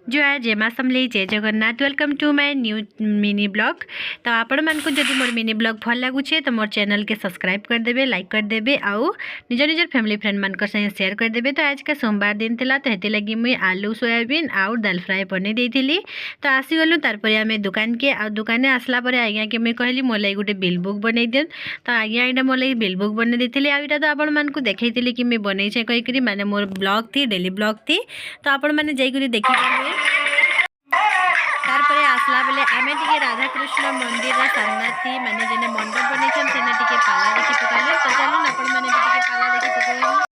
जय जय माँ समलेई जय Jagannath welcome to my new mini blog. तो आपण मानक जदि मोर मिनी ब्लॉग भल लगुचे तो मोर चैनल के सब्सक्राइब कर देबे, लाइक कर देबे आउ निजर निजर फैमिली फ्रेंड मानक संगे शेयर कर देबे। तो आज का सोमवार दिन थिला तो हेती लगी मुई आलू सोयाबीन आउ दाल फ्राए बने देइथिली। तो आसी गलु तार परे आमे दुकान के आ दुकान आसला परे आज्ञा के मुई कहली मोर लागि गुटे बिल बुक बनै देन। तो आज्ञा एटा मोर लागि बिल बुक बने देइथिली। आ एटा तो आपण मानक देखैथिली कि मुई बनै छै कहि करी माने मोर ब्लॉग थी डेली ब्लॉग थी। तो आपण माने जाई करी देखि पाबे। तारपरे आसला बेले आमे टिके राधा कृष्ण मंदिर सामना थी माने जेने मंडप बनै छन सेने टिके पाला देखि पकाले। तो चलो अपन माने टिके पाला देखि पकाले।